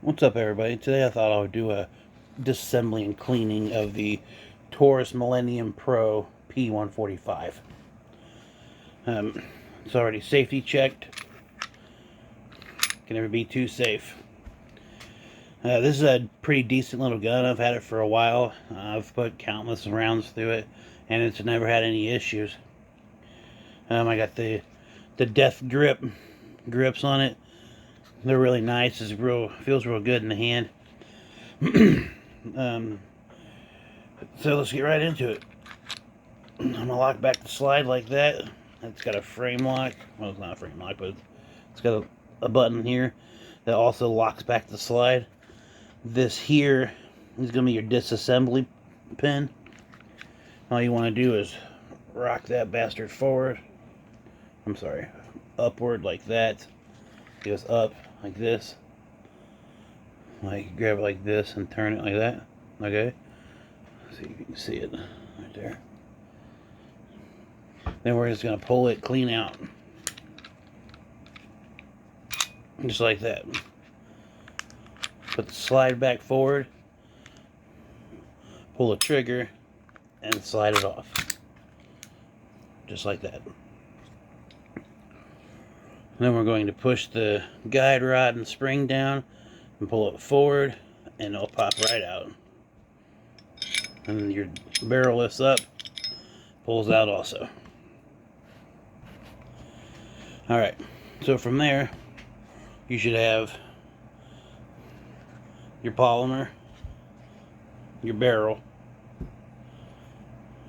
What's up, everybody? Today I thought I would do a disassembly and cleaning of the Taurus Millennium Pro P145. It's already safety checked. Can never be too safe. This is a pretty decent little gun. I've had it for a while. I've put countless rounds through it, and it's never had any issues. I got the death grips on it. They're really nice. Feels real good in the hand. So let's get right into it. I'm gonna lock back the slide like that. It's got a frame lock. Well, it's not a frame lock, but it's got a button here that also locks back the slide. This here is gonna be your disassembly pin. All you want to do is rock that bastard forward. I'm sorry, upward like that. It goes up like this. Like grab it like this and turn it like that. Okay. See if you can see it right there. Then we're just going to pull it clean out. Just like that. Put the slide back forward. Pull the trigger and slide it off. Just like that. Then we're going to push the guide rod and spring down and pull it forward, and it'll pop right out. And your barrel lifts up, pulls out also. Alright, so from there, you should have your polymer, your barrel,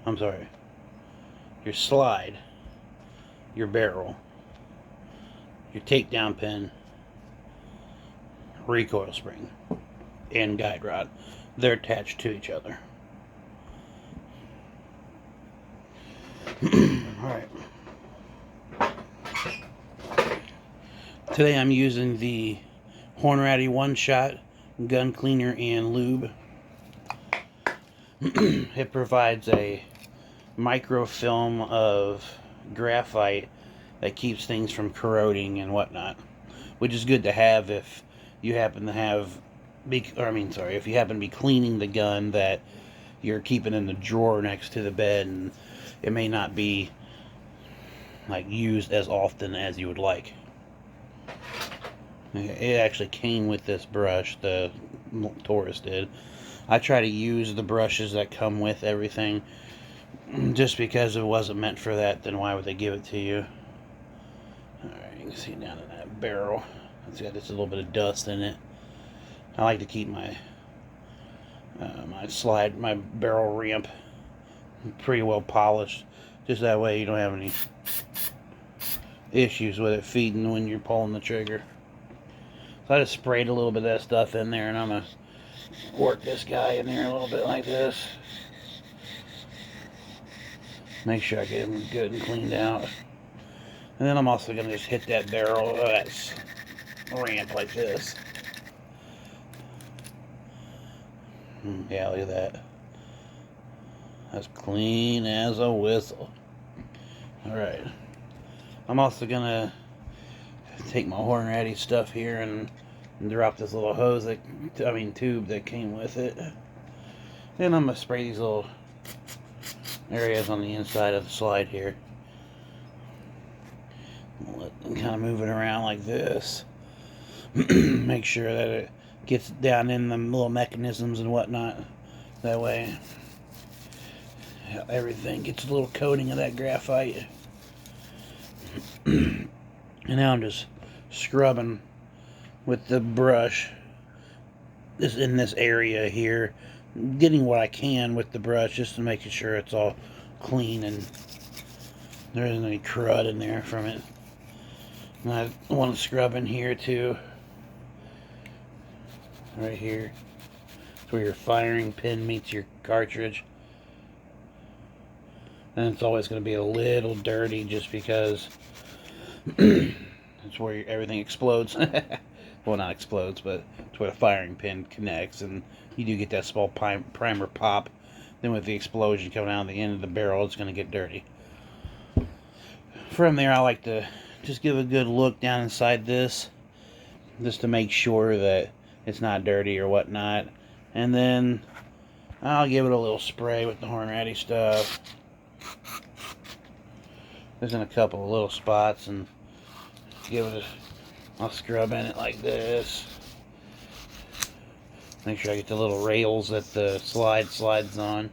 your slide, your barrel, your takedown pin, recoil spring, and guide rod. They're attached to each other. Alright. Today I'm using the Hornady one-shot gun cleaner and lube. It provides a microfilm of graphite that keeps things from corroding and whatnot, which is good to have if you happen to if you happen to be cleaning the gun that you're keeping in the drawer next to the bed, and it may not be like used as often as you would like. It actually came with this brush, the Taurus did. I try to use the brushes that come with everything. Just because it wasn't meant for that, then why would they give it to you? Alright, you can see down in that barrel. It's got just a little bit of dust in it. I like to keep my my barrel ramp pretty well polished. Just that way you don't have any issues with it feeding when you're pulling the trigger. So I just sprayed a little bit of that stuff in there, and I'm going to work this guy in there a little bit like this. Make sure I get him good and cleaned out. And then I'm also going to just hit that barrel, that ramp like this. Yeah, look at that. That's clean as a whistle. Alright. I'm also going to take my Hornady stuff here and drop this little tube that came with it. Then I'm going to spray these little areas on the inside of the slide here. Kind of move it around like this. Make sure that it gets down in the little mechanisms and whatnot. That way everything gets a little coating of that graphite. And now I'm just scrubbing with the brush in this area here, getting what I can with the brush just to make sure it's all clean and there isn't any crud in there from it. And I want to scrub in here too, right here. It's where your firing pin meets your cartridge. And it's always going to be a little dirty just because it's where everything explodes. Well, not explodes, but it's where the firing pin connects, and you do get that small primer pop. Then with the explosion coming out of the end of the barrel, it's going to get dirty. From there, I like to just give a good look down inside this, just to make sure that it's not dirty or whatnot. And then I'll give it a little spray with the Hornady stuff. There's in a couple of little spots, and give it I'll scrub in it like this. Make sure I get the little rails that the slide slides on.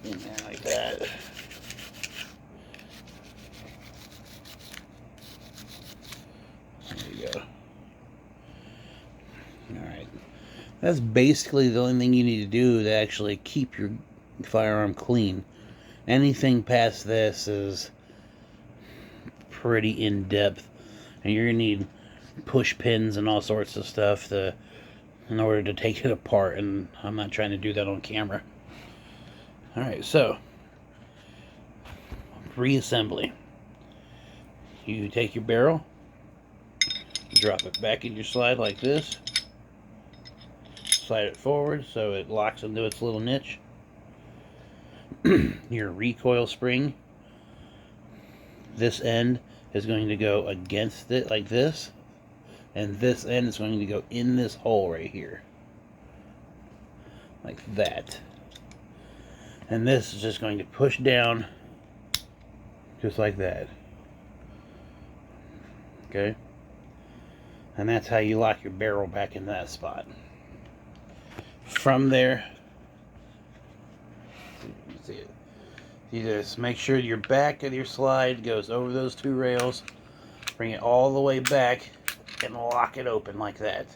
In there like that. There you go. Alright. That's basically the only thing you need to do to actually keep your firearm clean. Anything past this is pretty in-depth, and you're going to need push pins and all sorts of stuff in order to take it apart, and I'm not trying to do that on camera. Alright, so reassembly. You take your barrel, drop it back in your slide like this, slide it forward so it locks into its little niche. Your recoil spring, this end is going to go against it like this, and this end is going to go in this hole right here like that, and this is just going to push down just like that. Okay, and that's how you lock your barrel back in that spot. From there, you see it, you just make sure your back of your slide goes over those two rails, bring it all the way back, and lock it open like that.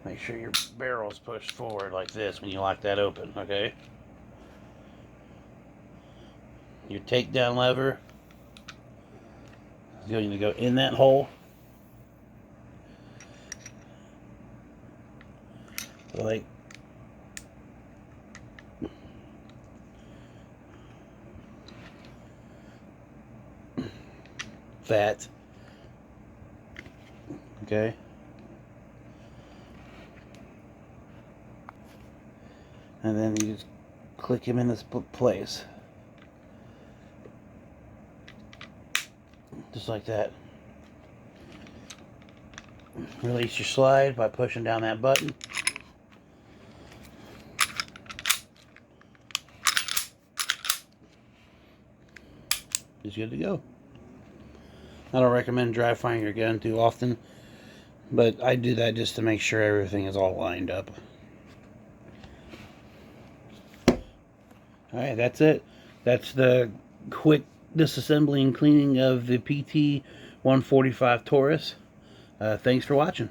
Make sure your barrel's pushed forward like this when you lock that open, okay? Your takedown lever is going to go in that hole. Like that. Okay. And then you just click him in this place. Just like that. Release your slide by pushing down that button. It's good to go. I don't recommend dry firing your gun too often, but I do that just to make sure everything is all lined up. Alright, that's it. That's the quick disassembly and cleaning of the PT-145 Taurus. Thanks for watching.